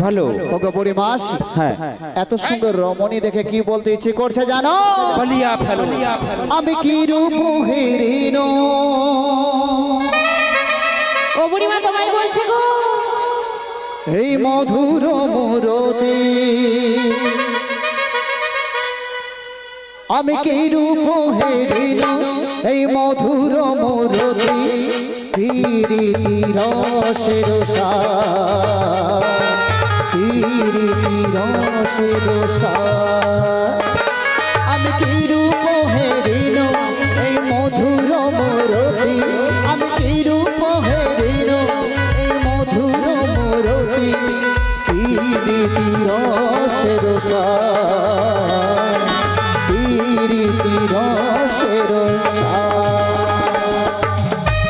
ভালো ওগো বুড়িমাস, হ্যাঁ এত সুন্দর রমণী দেখে কি বলতে ইচ্ছে করছে জানো? বলিয়া ফেলো। আমি কি রূপ হেরিন, ও বুড়িমা তোমায় বলছে গো। এই মধুর মুরতি, আমি কি রূপ হেরিন, এই মধুর মুরতি, রীতি রসের সার, রীতি রসের সার। আমি কি রূপ হেরিন, এই মধুর মুরতি, আমি কি রূপ হেরিন, এই মধুর মুরতি, রীতি রসের সার, রীতি রসের সার।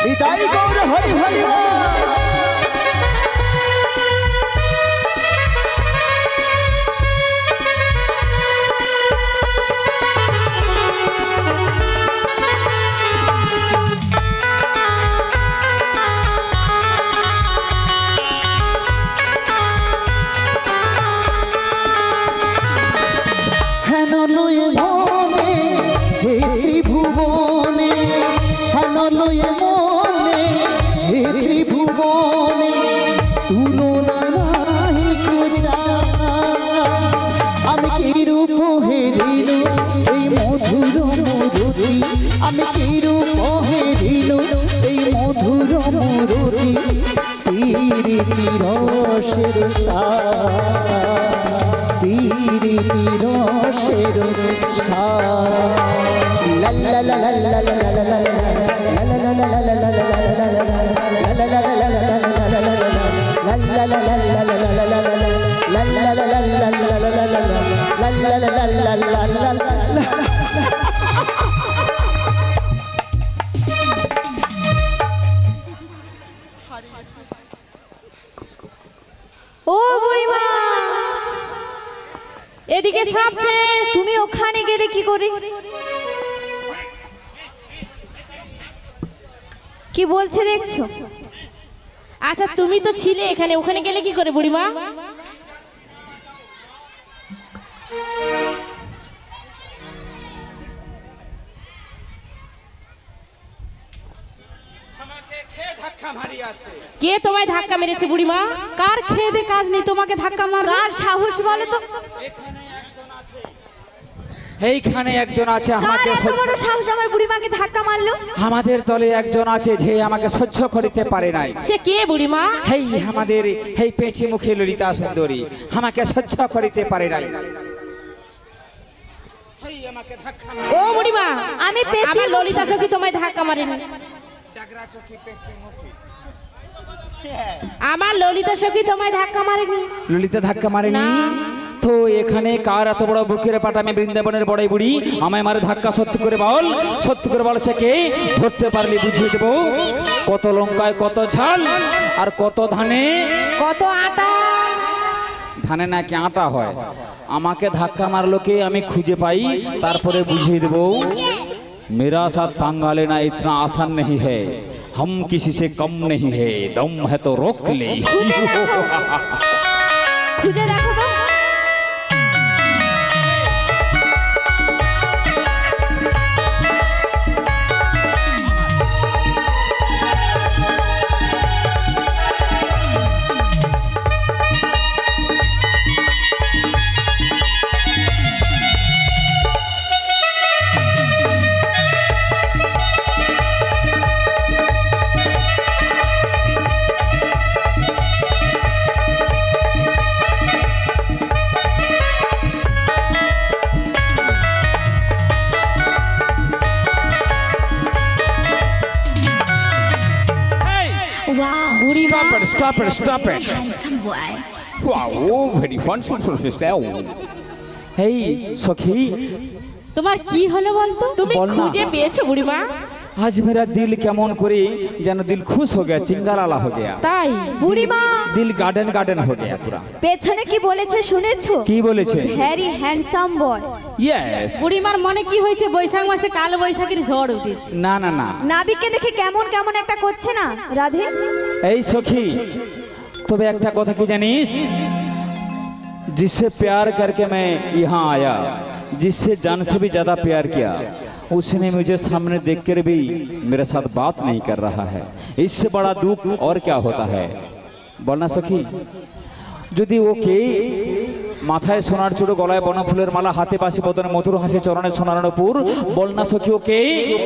বিদায় গৌর হরি হরি বল। হেন লয়ে মনে হে ত্রিভুবনে, হেন লয়ে মনে হে ত্রিভুবনে, তুলনা নাহি কোচা। আমি কি রূপ হেরিল, এই মধুর মুরতি, আমি কি রূপ হেরিল, এই মধুর মুরতি, রীতি রসের সার, রীতি রসের সার। লা লা লা লা লা লা লা লা লা লা লা লা লা ও বুড়িমা এদিকে ছাপছে। তুমি ওখানে গেলে কি করে? কি বলছে দেখছো? আচ্ছা তুমি তো ছিলে এখানে, ওখানে গেলে কি করে বুড়িমা? কে তোমায় ধাক্কা মেরেছে বুড়িমা? কার খেয়ে দে কাজ নেই তোমাকে ধাক্কা মারবে? কার সাহস বলো তো? এইখানে একজন আছে কার আমাকে এত বড় সাহস আমার বুড়িমাকে ধাক্কা মারলো? আমাদের দলে একজন আছে যে আমাকে সহ্য করিতে পারে নাই। সে কে বুড়িমা? হেই আমাদের এই পেঁচি মুখী ললিতা সুন্দরী আমাকে সহ্য করিতে পারে নাই। হেই আমাকে ধাক্কা মারে। ও বুড়িমা আমি পেঁচি আমার ললিতা সখী তোমায় ধাক্কা মারেনি। ডাগরা চোখে পেঁচি মুখী আমার ললিতা সখী তোমায় ধাক্কা মারেনি। ললিতা ধাক্কা মারেনি না। তো এখানে কার এত বড় বুকের পাটা? আমি বৃন্দাবনের বড়াই বুড়ি, আমায় মারে ধাক্কা। সত্যি করে বল, সত্যি করে বল, সে কে? ধরতে পারলে বুঝিয়ে দেবো। কত লঙ্কায় কত ঝাল আর কত ধানে কত আটা। ধানে নাকি আটা হয়। আমাকে ধাক্কা মারলো কে আমি খুঁজে পাই, তারপরে বুঝিয়ে দেবো। मेरा साथ पंगा लेना इतना आसान नहीं है, हम किसी से कम नहीं है, दम है तो रोक ले। খুঁজে দেখো তো। Stop it, stop it. Handsome boy. Wow, very fun, style. Hey, সখী, তোমার কি হলো বলতো? তুমি বল না। খুঁজে পেয়েছো বুড়িমা? आज मेरा दिल কেমন করে যেন দিল খুশ हो गया, चिंगाराला हो गया। তাই বুড়িমা दिल गार्डन गार्डन हो गया पूरा। পেছনে কি বলেছে শুনেছো? কি বলেছে? Very handsome boy. Yes. বুড়িমার মনে কি হয়েছে? বৈশাখ মাসে কাল বৈশাখীর ঝড় উঠেছে। না না না, নাবিককে দেখে কেমন কেমন একটা করছে না রাধে? এই সখী, তবে একটা কথা কি জানিস? जिससे प्यार करके मैं यहाँ आया, जिससे जान से भी ज्यादा प्यार किया, उसने मुझे सामने देखकर भी मेरे साथ बात नहीं कर रहा है। इससे बड़ा दुख और क्या होता है बोलना सखी। যদি ওকে মাথায় সোনার চূড়ো, গলায় বনফুলের মালা, হাতে বাঁশি, বদনে মধুর হাসি, চরণে সোনার নূপুর, বল না সখী ওকে।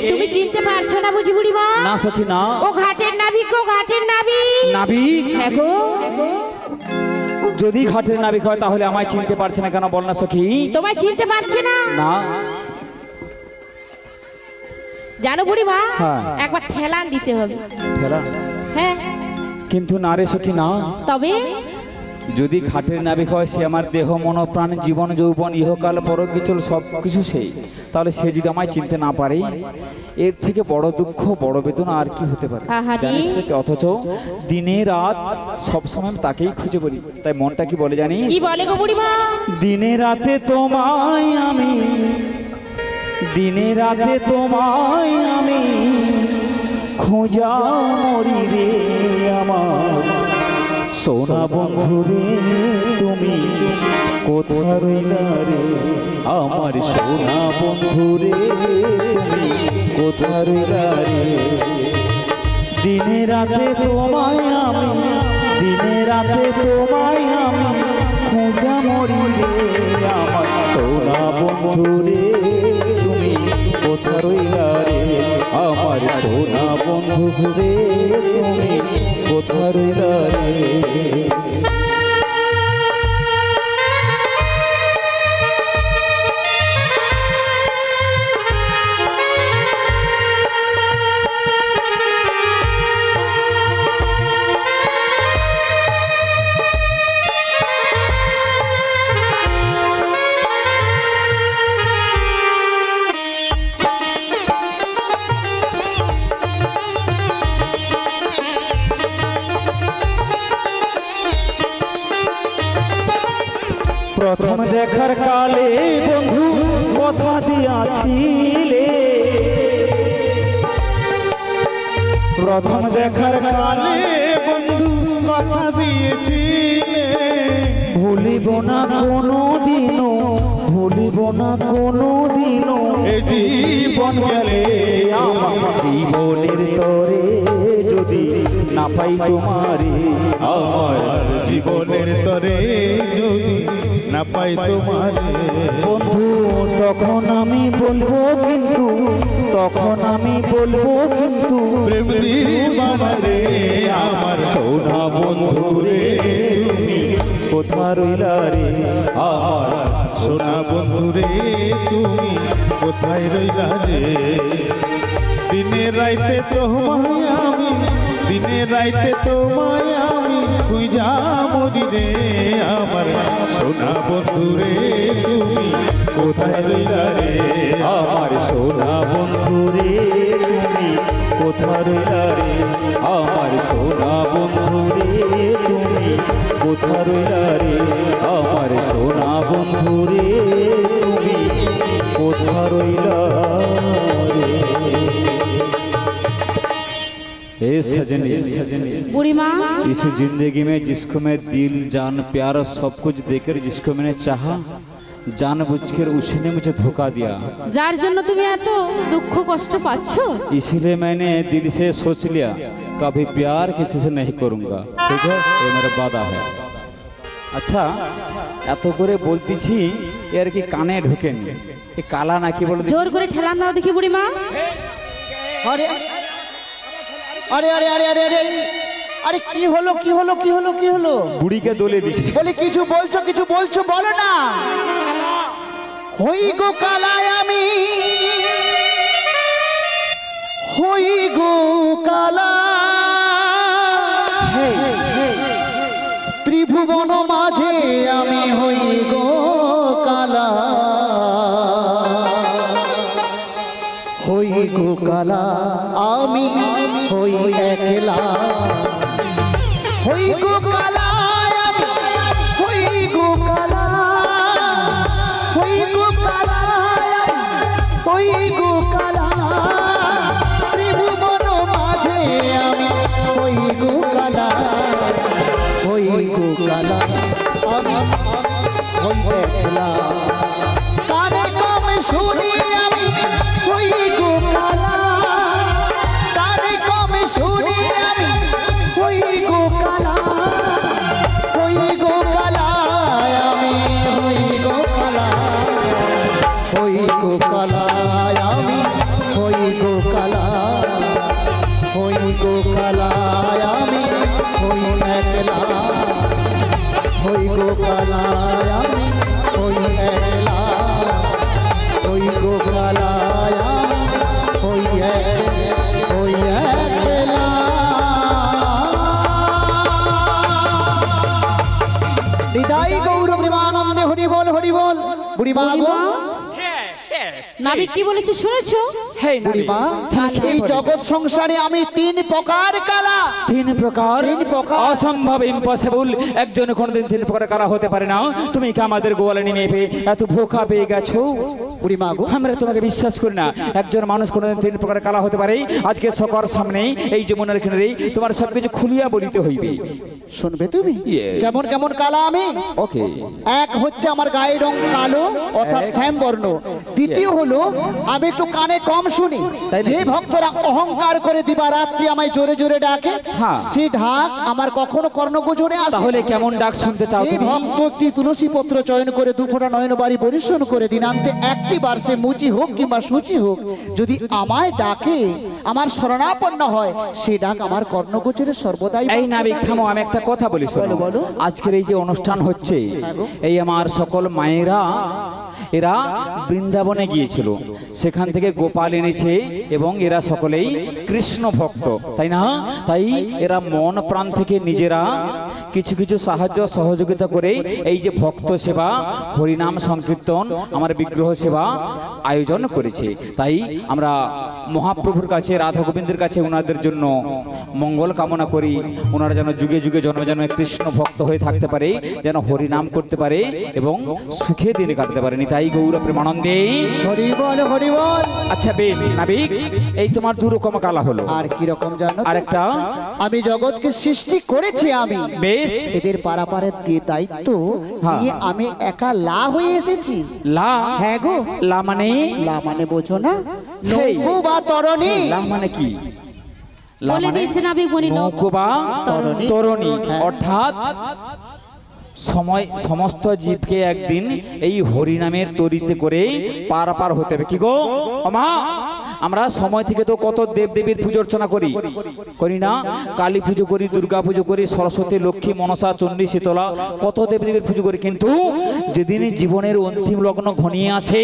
তুমি চিনতে পারছো না বুঝি বুড়িমা? না সখী না। ও ঘাটের নাবিক গো, ঘাটের নাবিক। নাবিক? হ্যাঁ গো। যদি ঘাটের নাবিক হয় তাহলে আমায় চিনতে পারছে না কেন বল না সখী? তোমায় চিনতে পারছে না? না। জানো বুড়িমা, হ্যাঁ। একবার ঠেলান দিতে হবে। ফেরা? হ্যাঁ। কিন্তু না রে সখী না। তবে যদি ঘাটের নাবিক হয়, সে আমার দেহ মন প্রাণ জীবন যৌবন ইহকাল পরকিচল সব কিছু সেই, তাহলে সে যদি আমায় চিনতে না পারে, এর থেকে বড় দুঃখ বড় বেদনা আর কি হতে পারে আহারে। জানিস রে? অথচ দিনে রাত সবসময় তাকেই খুঁজে বলি, তাই মনটা কি বলে জানিস? কি বলে গো বুড়িমা? দিনে রাতে তোমায় আমি, দিনে রাতে তোমায় আমি খোঁজা মরি রে আমার সোনা বন্ধু রে, তুমি কোথা রইলা রে আমার সোনা বন্ধু রে, তুমি কোথা রইলা রে। দিনে রাতে তোমায় আমি, দিনে রাতে তোমায় আমি খোঁজা মরি রে আমার সোনা বন্ধু রে, তুমি কোথা রইলা রে আমার সোনা বন্ধু রে, তুমি কোথা রইলা রে। প্রথম দেখার কালে বন্ধু কথা দিয়াছিলে, প্রথম দেখার কালে বন্ধু কথা দিয়েছিলে, ভুলিব না কোনো দিনও, ভুলিব না কোনো দিনও এ জীবন গেলে আমার জীবনের তরে যদি না পাই তোমারে, আমার জীবনের তরে যদি না পাই তোমারে। বন্ধু তখন আমি বলবো কিন্তু, তখন আমি বলবো কিন্তু প্রেম দিবানা রে আমার সোনা বন্ধু রে, তুমি কোথা রইলা রে আমার সোনা বন্ধু রে, তুমি কোথায় রইলা রে। দিনে রাইতে তোমায় আমি, দিনে রাইতে তোমায় আমি খুঁজা মরি রে আমার সোনা বন্ধু রে, তুমি কোথায় রইলা রে আমার সোনা বন্ধু রে, তুমি কোথা রইলা রে আমার সোনা বন্ধু রে, তুমি কোথা রইলা রে আমার সোনা বন্ধু রে, তুমি কোথা রইলা রে। ए सजनी, বুড়িমা, इस जिंदगी में जिसको मैं दिल जान प्यार सब कुछ देकर जिसको मैंने चाहा, जानबूझकर उसने मुझे धोखा दिया, যার জন্য তুমি এত দুঃখ কষ্ট পাচ্ছো, इसीलिए मैंने दिल से सोच लिया कभी प्यार किसी से नहीं करूंगा। ठीक है, ये मेरा वादा है। আচ্ছা, এত করে বলতেছি এর কি কানে ঢোকেনি? এ কালা নাকি বলে জোর করে ঠেলান দাও দেখি বুড়িমা। আরে আরে আরে আরে আরে আরে আরে কি হলো কি হলো কি হলো কি হলো? বুড়িকে দোলে দিছে। বলি কিছু বলছো বলো না। হই গো কালায় আমি, হই গো কালা, ত্রিভুবন মাঝে আমি হই গো কালা, হই গো কালা আমি হই একলা, হই গো কালা আমি হই গো কালা, হই গো কালা হই গো কালা, ত্রিভুবন মাঝে আমি হই গো কালা, হই গো কালা আমি হই একলা কানে কম শুনি আমি হই গো কালা কানে কম শুনি আমি হই গো কালা হই গো কালা আমি হই গো কালা হই গো কালা আমি হই গো কালা হই গো কালা আমি হই একলা হই গো কালা আমি হই একলা হই গো কালা আমি হই একলা হৃদয় গৌর প্রেমানন্দে হরি বল বুড়ি মা গো নাবিক কি বলেছে শুনেছো? হে বুড়ি মা এই জগৎ সংসারে আমি তিন প্রকার কালা তিন প্রকার অসম্ভব ইম্পসিবল একজন কোনদিন তিন প্রকার কালা হতে পারে না তুমি কি আমাদের গোয়ালে নেমে পেয়ে এত ভোকা পেয়ে গেছো বুড়ি মা গো আমরা তোমাকে বিশ্বাস করি না একজন মানুষ কোনদিন তিন প্রকার কালা হতে পারে আজকে সকর সামনে এই যমুনার কিনারে তোমার সবকিছু খুলিয়া বলিতে হইবে শুনবে তুমি Yes. কেমন কেমন কালা আমি ওকে এক হচ্ছে আমার গায়ের রং কালো অর্থাৎ শ্যাম বর্ণ দ্বিতীয় হলো আমি একটু কানে কম শুনি তাই নাকি? যে ভক্তরা অহংকার করে দিবারাত্রি আমায় জোরে জোরে ডাকে হ্যাঁ। সে ঢাক আমার কখনো কর্ণগোচরে আসে তাহলে কেমন ডাক শুনতে চাও যে তুমি ভক্ত একটি তুলসী পত্র চয়ন করে দুফোঁটা নয়ন বাড়ি পরিশোধ করে দিনান্তে একটি বার সে মুচি হোক কিংবা সূচি হোক যদি আমায় ডাকে আমার শরণাপন্ন হয় সেই ডাক আমার কর্ণগোচরে সর্বদাই এই নাবিক থামো আমি একটা কথা বলি শোনো বলো। আজকের এই যে অনুষ্ঠান হচ্ছে এই আমার সকল মায়েরা এরা বৃন্দাবনে গিয়েছিল সেখান থেকে গোপাল এনেছে এবং এরা সকলেই কৃষ্ণ ভক্ত তাই না তাই এরা মন প্রাণ থেকে নিজেরা কিছু কিছু সাহায্য সহযোগিতা করে এই যে ভক্ত সেবা হরিনাম সংকীর্তন আমার বিগ্রহ সেবা আয়োজন করেছে তাই আমরা মহাপ্রভুর কাছে রাধা গোবিন্দের কাছে ওনাদের জন্য মঙ্গল কামনা করি ওনারা যেন যুগে যুগে জন্মে যেন কৃষ্ণ ভক্ত হয়ে থাকতে পারে যেন হরিনাম করতে পারে এবং সুখে দিনে কাটতে পারে তাই গৌর প্রেমানন্দে হরি বল হরি বল আচ্ছা বেশ নাবিক এই তোমার দু রকম কালা হলো আর কি রকম জানো তো? আরেকটা আমি জগৎকে সৃষ্টি করেছি আমি বেশ এদের পারাপারের দিয়ে দায়িত্ব হ্যাঁ। নিয়ে আমি একা লা হয়ে এসেছি লা হ্যাঁ গো লা মানে লা মানে বোঝো না হেই। নৌকো বা তরণী লা মানে কি লা বলে মানে দিয়েছে নাবিক বনি নৌকো বা তরণী। তরণী হ্যাঁ। অর্থাৎ সমস্ত জীবকে একদিন এই হরিনামের তরিতে করে পারাপার হতে হবে কি গো মা আমরা সময় থেকে তো কত দেবদেবীর পুজো অর্চনা করি না কালী পুজো করি দুর্গা পুজো করি সরস্বতী লক্ষ্মী মনসা চণ্ডী শীতলা কত দেবদেবীর পুজো করি কিন্তু যেদিন জীবনের অন্তিম লগ্ন ঘনিয়ে আসে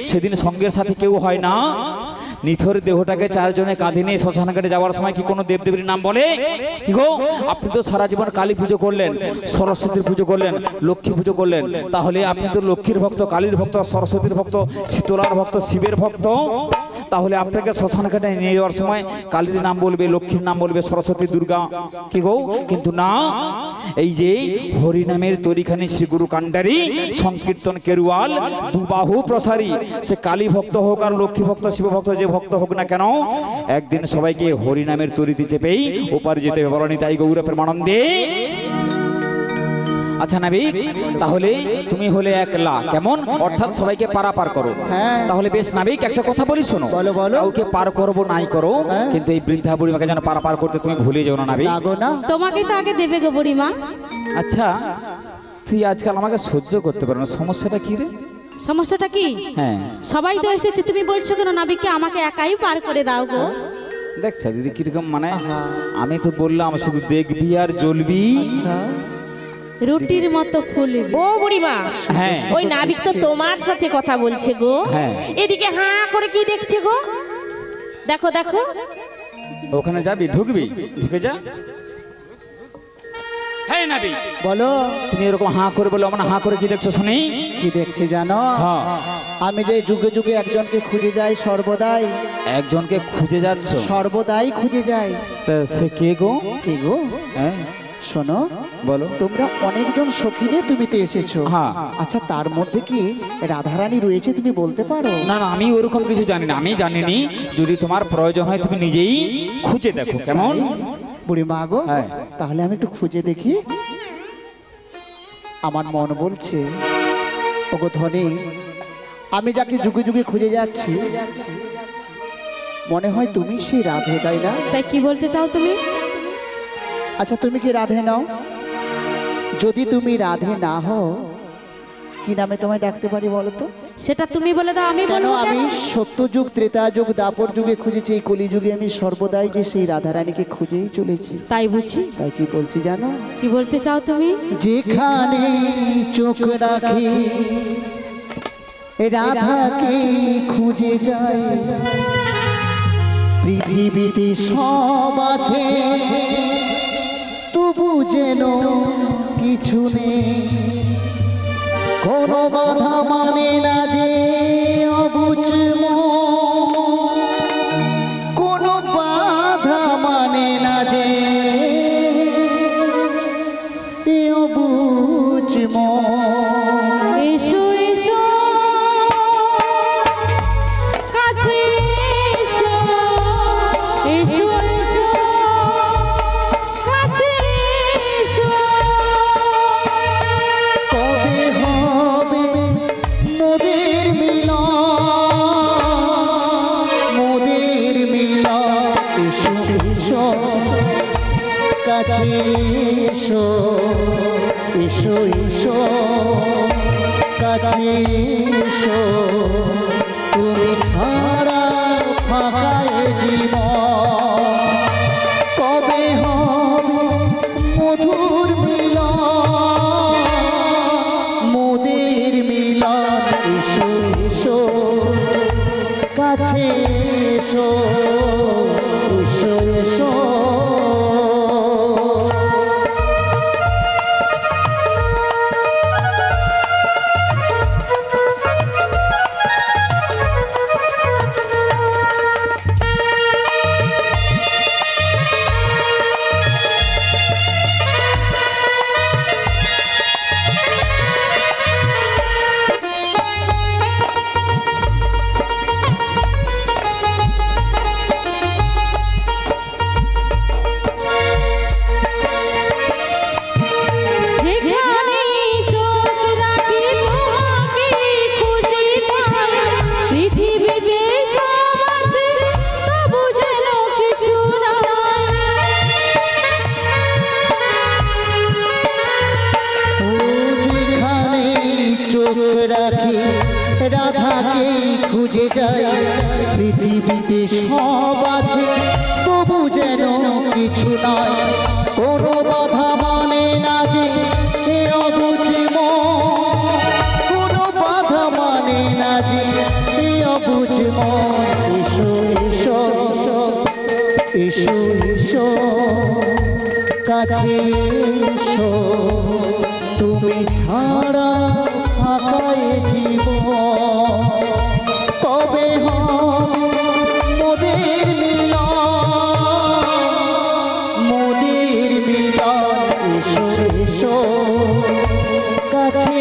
সেদিন সঙ্গের সাথে কেউ হয় না নিথর দেহটাকে চারজনে কাঁধে নিয়ে শ্মশান ঘাটে যাওয়ার সময় কি কোনো দেবদেবীর নাম বলে কি গো আপনি তো সারা জীবন কালী পুজো করলেন সরস্বতীর পুজো করলেন লক্ষ্মী পুজো করলেন তাহলে আপনি তো লক্ষ্মীর ভক্ত কালীর ভক্ত সরস্বতীর ভক্ত শীতলার ভক্ত শিবের ভক্ত তাহলে আপনাকে শ্মশান ঘাটে নিয়ে যাওয়ার সময় কালীর নাম বলবে লক্ষ্মীর নাম বলবে সরস্বতী দুর্গা কি গো কিন্তু না এই যে হরিনামের তরিখানি শ্রী গুরু কান্ডারি সংকীর্তন কেরুয়াল দুবাহু প্রসারী সে কালী ভক্ত হোক আর লক্ষ্মী ভক্ত শিব ভক্ত যে ভক্ত হোক না কেন একদিন সবাইকে হরিনামের তরিতে চেপেই ওপারে যেতে হবে বলনি তাই গৌর প্রেমানন্দে আচ্ছা নাবিক তাহলে তুমি হলে একলা কেমন অর্থাৎ সবাইকে পারাপার করো হ্যাঁ। তাহলে বেশ নাবিক একটা কথা বলি শোনো বলো, বলো। কাউকে পার করবো নাই করো হ্যাঁ। কিন্তু এই বৃদ্ধা বুড়িমাকে যেন পারাপার করতে তুমি ভুলে যাও না নাবিক লাগো না তোমাকে তো আগে দেবে গো বুড়িমা। আচ্ছা তুই আজকাল আমাকে সহ্য করতে পারো না সমস্যাটা কি রে সমস্যাটা কি? হ্যাঁ সবাই তো এসেছে তুমি বলছো কেন নাবিককে আমাকে একাই পার করে দাও গো। দেখছা দিদি কিরকম মানে আমি তো বললাম শুধু দেখবি আর জ্বলবি রুটির মতো ফুলবি। ও বুড়িমা হ্যাঁ ওই নাবিক তো তোমার সাথে কথা বলছে গো হ্যাঁ। এদিকে হাঁ করে কি দেখছে গো দেখো দেখো ওখানে যাবি ঢুকবি ঢুকে যা হ্যাঁ নাবিক বলো তুমি এরকম হাঁ করে বলো আমার হাঁ করে কি দেখছো শুনি কি দেখছি জানো হ্যাঁ আমি যে যুগে যুগে একজনকে খুঁজে যাই সর্বদাই একজনকে খুঁজে যাচ্ছ সর্বদাই খুঁজে যাই তা সে কে গো কি গো হ্যাঁ শোনো বলো তোমরা অনেকজন সখী নিয়ে তুমি তো এসেছো হ্যাঁ। আচ্ছা তার মধ্যে কি রাধারানী রয়েছে তুমি বলতে পারো না না আমি ওরকম কিছু জানি না আমি জানিনি যদি তোমার প্রয়োজন হয় তুমি নিজেই খুঁজে দেখো কেমন বুড়ি মা গো হ্যাঁ। তাহলে আমি একটু খুঁজে দেখি আমার মন বলছে ওগো ধনী, আমি যাকে যুগে যুগে খুঁজে যাচ্ছি মনে হয় তুমি সেই রাধে, তাই না? তাই কি বলতে চাও তুমি? আচ্ছা তুমি কি রাধে নাও? যদি তুমি রাধে না হও কি নামে তোমায় ডাকতে পারি বলো তো? সেটা তুমি বলে দাও, আমি কেন বলবো আমি কেন? সত্যযুগ, ত্রেতাযুগ, দাপর যুগে খুঁজেছি, এই কলিযুগে আমি সর্বদাই যে সেই রাধারানীকে খুঁজেই চলেছি। তাই বুঝি? তাই কি বলছি জানো? কি বলতে চাও তুমি? যেখানে চোখ রাখি রাধাকে খুঁজে যায়, পৃথিবীতে সব আছে তবু যেন কিছু নেই, কোনো বাধা মানে না যে অবুঝ মন, কোনো বাধা মানে না যে অবুঝ মন। এসো এসো কাছে এসো, এসো এসো কাছে এসো। কবে হবে মোদের মিলন, মোদের মিলন? এসো এসো কাছে এসো, এসো এসো কাছে এসো, তুমি ছাড়া ফাঁকায় জীবন। কবে হবে মধুর মিলন, মোদের মিলন? এসো এসো কাছে এসো, এসো এসো। যেখানে চোখ রাখি তোমাকে খুঁজে পাই, পৃথিবীতে সব আছে তবু যেন কিছু নাই। ও যেখানে চোখ রাখি রাধাকে খুঁজে যায়, পৃথিবীতে সব আছে তবু যেন কিছু নয়, কোনো বাধা মানে না যে এ অবুঝ মন, কোনো বাধা মানে না যে এ অবুঝ মন। এসো এসো এসো এসো কাছে এসো, তুমি ছাড়া ফাঁকায় জীবন। তবে হবে মোদের মিলন, মোদের মিলন? এসো এসো কাছে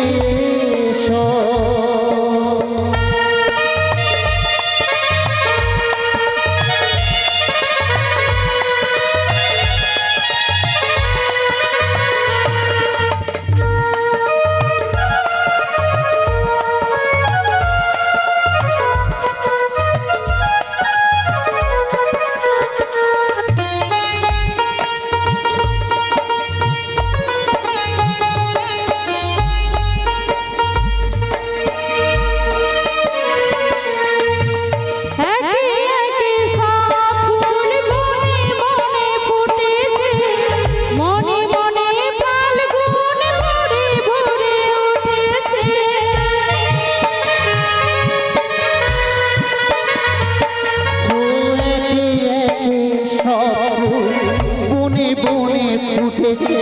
এসো। একে একে সব ফুল বনে বনে ফুটেছে, মনে মনে ফাল্গুন ভরে ভরে উঠেছে। ও একে একে সব ফুল বনে বনে ফুটেছে,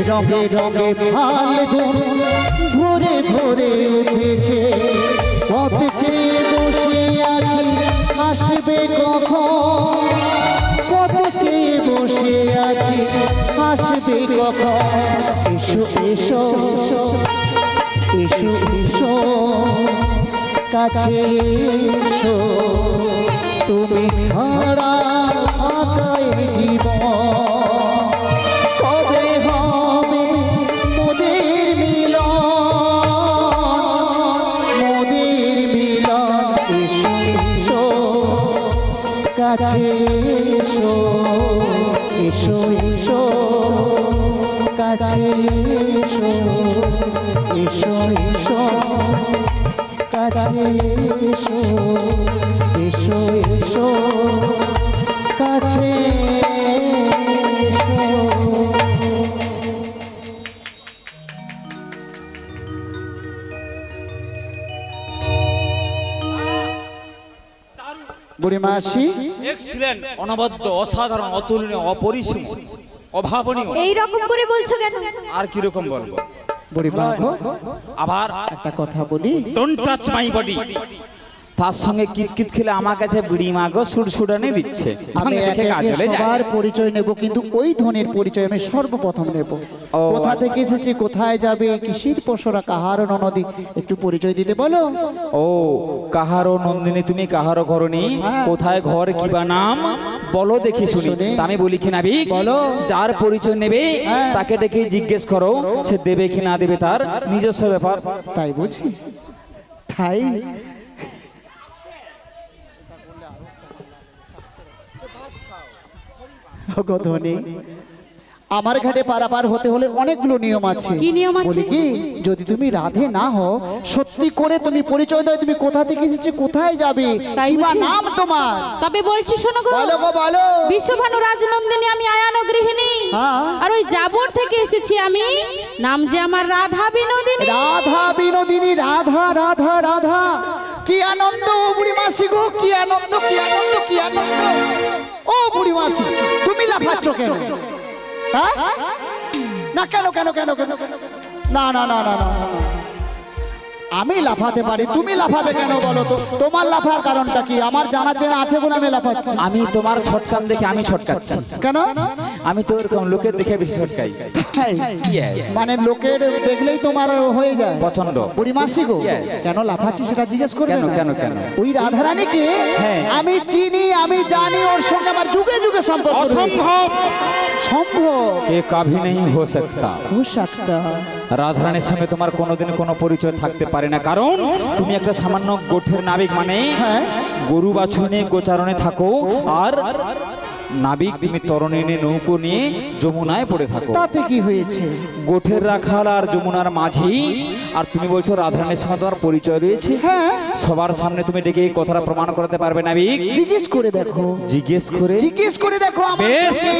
রঙে রঙে ফাল্গুন ভরে ভরে উঠেছে। পথ চেয়ে বসে আছি আসবে কখন, পথ চেয়ে বসে আছি আসবে কখন? এসো এসো এসো এসো কাছে এসো, তুমি ছাড়া ফাঁকায় জীবন। কবে হবে মোদের মিলন, বুড়িমা আসি। এক্সিলেন্ট, অনবদ্য, অসাধারণ, অতুলনীয়, অপরিসীম, অভাবনীয়। এই রকম করে বলছো কেন? আর কি রকম বলবো? বুড়িমা গো, আবার একটা কথা বলি। Don't touch my body. তার সঙ্গে কিতকিত খেলে আমার কাছে বুড়ি মা গো সুরসুরানি দিচ্ছে। আমি দেখে একে একে কাজলে যায়। সবার পরিচয় নেব, কিন্তু ওই ধনের পরিচয় আমি সর্বপ্রথম নেব। ও, কোথা থেকে এসেছে, কোথায় যাবে, কিসির পশরা, কাহার ননদী, একটু পরিচয় দিতে বলো। ও, কাহারো নন্দিনী তুমি, কাহারো ঘরণী, হ্যাঁ। কোথায় ঘর কিবা নাম বলো দেখি শুনি। শুনি। তা আমি বলি কি নাবিক, বলো। যার পরিচয় নেবে হ্যাঁ। তাকে ডেকে জিজ্ঞেস করো, সে দেবে কি না দেবে তার নিজস্ব ব্যাপার। তাই বুঝি? তাই ওগো ধনী, আমার ঘাটে পারাপার হতে হলে অনেকগুলো নিয়ম আছে। কি নিয়ম আছে? বলি কি, যদি তুমি রাধে না হও, সত্যি করে তুমি পরিচয় দাও, তুমি কোথা থেকে এসেছো, কোথায় যাবে, তাই কিবা বুঝি? নাম তোমার। তবে বলছি শোনো গো, বলো গো বলো। বিশ্বভানু রাজনন্দিনী, আমি আয়ান গৃহিণী। হ্যাঁ। আর ওই জাবর থেকে এসেছি আমি, নাম যে আমার রাধা বিনোদিনী। রাধা বিনোদিনী, রাধা রাধা রাধা, কি আনন্দ বুড়ি মাসি গো, কি আনন্দ, কি আনন্দ, কি আনন্দ। ও বুড়ি মাসি, তুমি লাফাচ্ছ কেন? হ্যাঁ? না কেন কেন কেন কেন? না না না না না না। আমি লাফাতে পারি, তুমি লাফাবে কেন বলো তো? তোমার লাফার কারণটা কি? আমার জানা চেনা আছে বলে আমি লাফাচ্ছি। আমি তোমার ছটকান দেখে আমি ছটকাচ্ছি। কেন? আমি তো ওরকম লোকের দেখে বেশি ছটকাই। তাই? Yes. মানে লোকের দেখলেই তোমার হয়ে যায় পছন্দ। বুড়ি মাসি গো, Yes. কেন লাফাচ্ছি সেটা জিজ্ঞেস করবে কেন, না? কেন, কেন? ওই রাধারানীকে হ্যাঁ। আমি চিনি, আমি জানি, ওর সঙ্গে আমার যুগে যুগে সম্পর্ক রয়েছে। অসম্ভব, সম্ভব এ কभी नहीं हो सकता। हो सकता। রাধারানীর সঙ্গে তোমার কোনোদিন কোনো পরিচয় থাকতে পারে না, কারণ তুমি একটা সামান্য গোঠের নাবিক, মানে হ্যাঁ। গরু বাছুর নিয়ে গোচারণে থাকো, আর নাবিক তুমি তরণী নিয়ে নৌকো নিয়ে যমুনায় পড়ে থাকো। তাতে কি হয়েছে? গোঠের রাখাল আর যমুনার মাঝি, আর তুমি বলছো রাধারানীর সঙ্গে তোমার পরিচয় রয়েছে। হ্যাঁ। সবার সামনে তুমি ডেকে এই কথাটা প্রমাণ করতে পারবে নাবিক? জিজ্ঞেস করে দেখো, জিজ্ঞেস করে। জিজ্ঞেস করে দেখো, আমার বেশ। সঙ্গে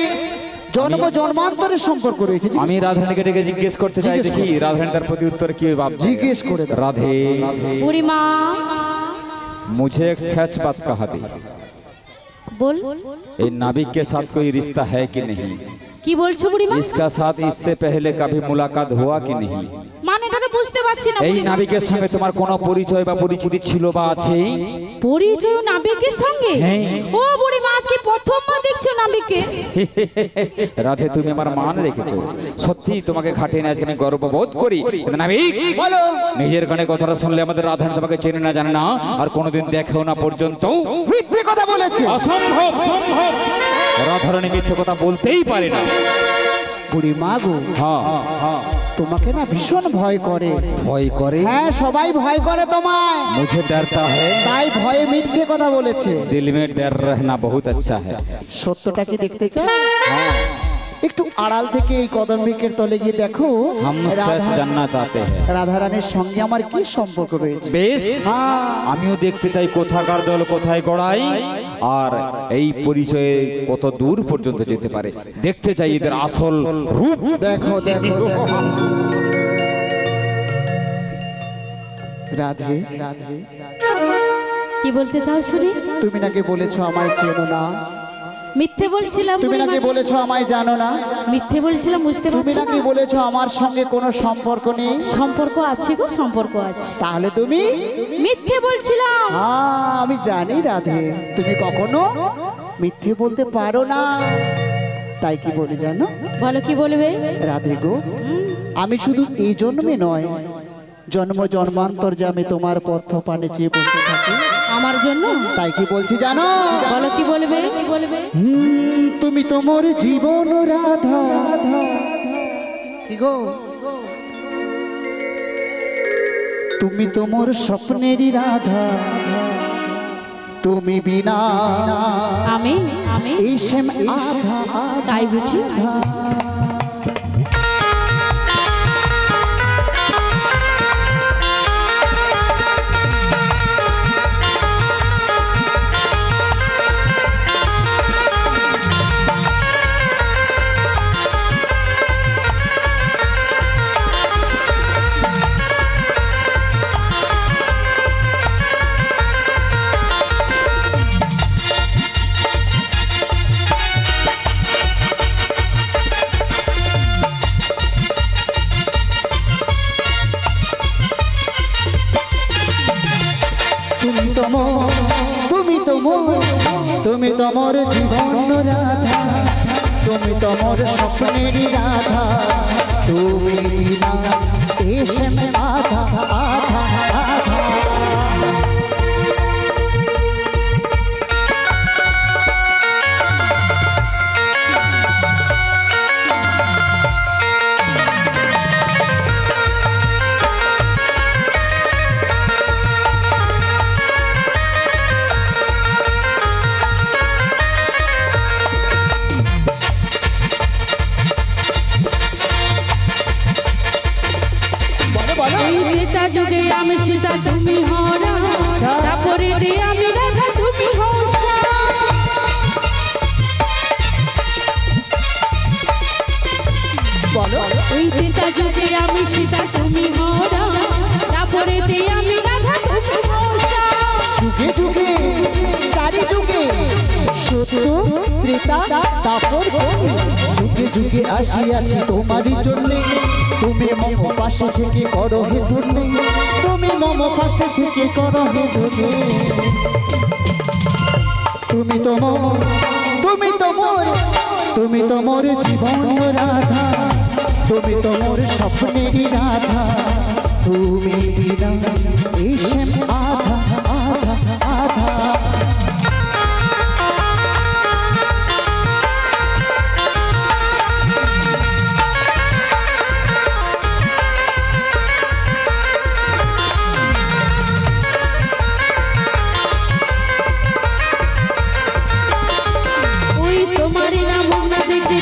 জন্ম জন্মান্তরের সম্পর্ক রয়েছে। আমি রাধারানীকে ডেকে জিজ্ঞেস করতে চাই, জিজ্ঞেস দেখি রাধারানী তার প্রতি উত্তর কি ভাবছে। জিজ্ঞেস করে দেখো। राधे, বুড়িমা मुझे एक सच बात कहा दे, বল, ये नाविक के साथ कोई रिश्ता है कि नहीं? কি বলছো বুড়িমা? इसका साथ इससे पहले कभी मुलाकात हुआ कि नहीं? মানে এটা তো বুঝতে পারছি না এই বুড়িমা। নাবিকের সঙ্গে তোমার কোনো পরিচয় বা পরিচিতি ছিল বা আছে? পরিচয় নাবিকের সঙ্গে? হ্যাঁ। ও বুড়িমা, আজকে প্রথমবার দেখছো নাবিককে। রাধে, তুমি আমার মান রেখেছো, সত্যি তোমাকে ঘাটে না, আজকে আমি গর্ববোধ করি। নাবিক, বলো। নিজের কানে কথাটা শুনলে আমাদের রাধারানী তোমাকে চেনে না, জানে না, আর কোনোদিন দেখেও না পর্যন্ত। মিথ্যে কথা বলেছে। অসম্ভব, সম্ভব। রাধারানী মিথ্যে কথা বলতেই পারে না। বুড়ি মা গো, হ্যাঁ, হ্যাঁ। তোমাকে না ভীষণ ভয় করে। ভয় করে? হ্যাঁ, সবাই ভয় করে তোমায়, मुझे डरता है, তাই ভয়ে মিথ্যে কথা বলেছে। दिल में डर रहना बहुत अच्छा है। সত্যটা কি দেখতে চাও? हाँ, একটু আড়াল থেকে এই কদম বৃক্ষের তলে গিয়ে দেখো, हम सच जानना चाहते हैं। রাধারানীর সঙ্গে আমার কি সম্পর্ক রয়েছে। বেশ, হ্যাঁ। আমিও দেখতে চাই কোথাকার জল কোথায় গড়াই, আর এই পরিচয়ে কত দূর পর্যন্ত যেতে পারে। দেখতে চাই এদের আসল রূপ। দেখো দেখো দেখো। রাধে, রাধে, কি বলতে চাও শুনি? তুমি নাকি বলেছো আমায় চেনো না, মিথ্যে বলছিলাম তুমি বুড়িমা। নাকি বলেছো আমায় জানো না, মিথ্যে বলছিলাম, বুঝতে তুমি পারছো নাকি না? বলেছো আমার সঙ্গে কোনো সম্পর্ক নেই, সম্পর্ক আছে গো, সম্পর্ক আছে। তাহলে তুমি? মিথ্যে বলছিলাম। হ্যাঁ, আমি জানি রাধে, তুমি কখনো মিথ্যে বলতে পারো না। তাই কি বলে জানো বলো, কি বলবে? রাধে গো, আমি শুধু এই জন্মে নয়, জন্ম জন্মান্তর যে আমি তোমার পথ পানে চেয়ে বসে থাকি। আমার জন্য? তাই কি বলছি জানো? বলো, কি বলবে? কি বলবে? তুমি তোমার জীবন রাধা। কি গো? তুমি তোমার স্বপ্নেরই রাধা, তুমি বিনা আমি আমি এই শ্যাম আধা। তাই বুঝি? তুমি তো মোর জীবন রাধা, তুমি তো মোর স্বপ্নের রাধা, তুমি না এসে আধা আধা আধা। যুগে আমি সীতা তুমি হও রাম, তারপরে দে আমি রাধা তুমি হও শ্যাম। ওই সীতা যুগে আমি সীতা তুমি হও রাম, তারপরে দে আমি রাধা তুমি হও শ্যাম। যুগে যুগে চারি যুগে সত্য ত্রেতা তারপর কলি, যুগে যুগে আসিয়াছি তোমারই জন্যে, তুমি মম পাশে থেকে করো হে ধন্যে, তুমি মম পাশে থেকে করো হে ধন্যে। তুমি তো মোর, তুমি তো মোর, তুমি তো মোর জীবন রাধা, তুমি তো মোর স্বপ্নের রাধা, তুমি বিনা এসে আধা আধা আধা।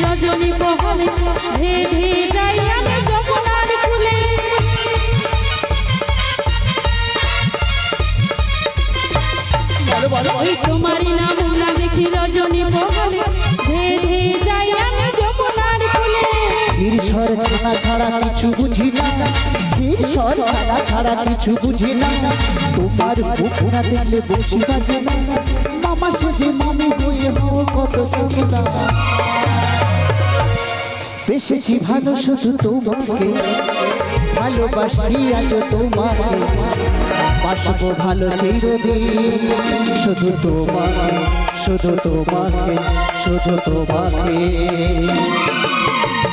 রজনী বহলে ধে ধে যাই আমি যমুনার কূলে, ওই তোমারই নাম না দেখি রজনী বহলে ধে ধে যাই আমি যমুনার কূলে। ঈশ্বর ছাড়া ছাড়া কিছু বুঝি না, ঈশ্বর ছাড়া ছাড়া কিছু বুঝি না, তোমার বুক না দেখলে বুঝি বাজে না, মামা সেজে মামি হয়ে হও কত চমকা। বেশেছি ভালো শুধু তোমাকে, ভালোবাসি আজ তোমাকে, বাসবো ভালো চিরদিন শুধু তোমাকে, শুধু তোমাকে, শুধু তোমাকে।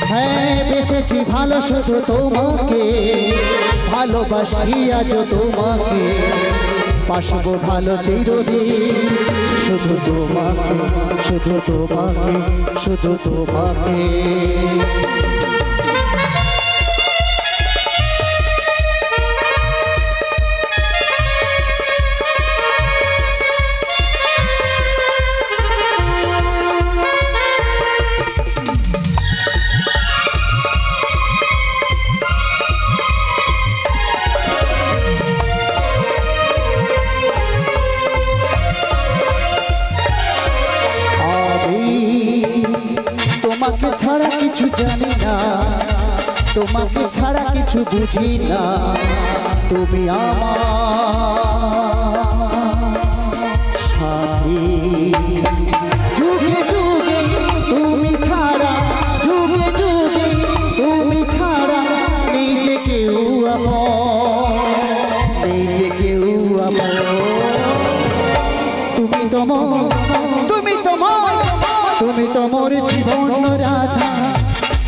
হ্যাঁ বেশেছি ভালো শুধু তোমাকে, ভালোবাসি আজ তোমাকে, বাসবো ভালো চিরদিন শুধু তোমাকে, শুধু তোমাকে, শুধু তোমাকে। তোমাকে ছাড়া কিছু জানি না, তোমাকে ছাড়া কিছু বুঝি না, তুমি আমার সাথী। যুগে যুগে তুমি ছাড়া, যুগে যুগে তুমি ছাড়া নেই যে কেউ আমার, নেই যে কেউ আমার। তুমি তো মোর, তুমি তো মোর, তুমি তো মোর জীবন রাধা,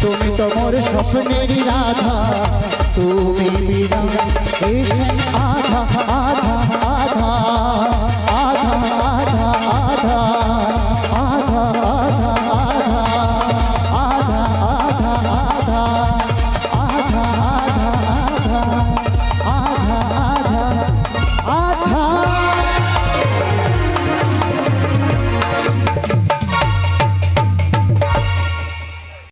তুমি তো মোর স্বপ্নের রাধা, তুমি বিনা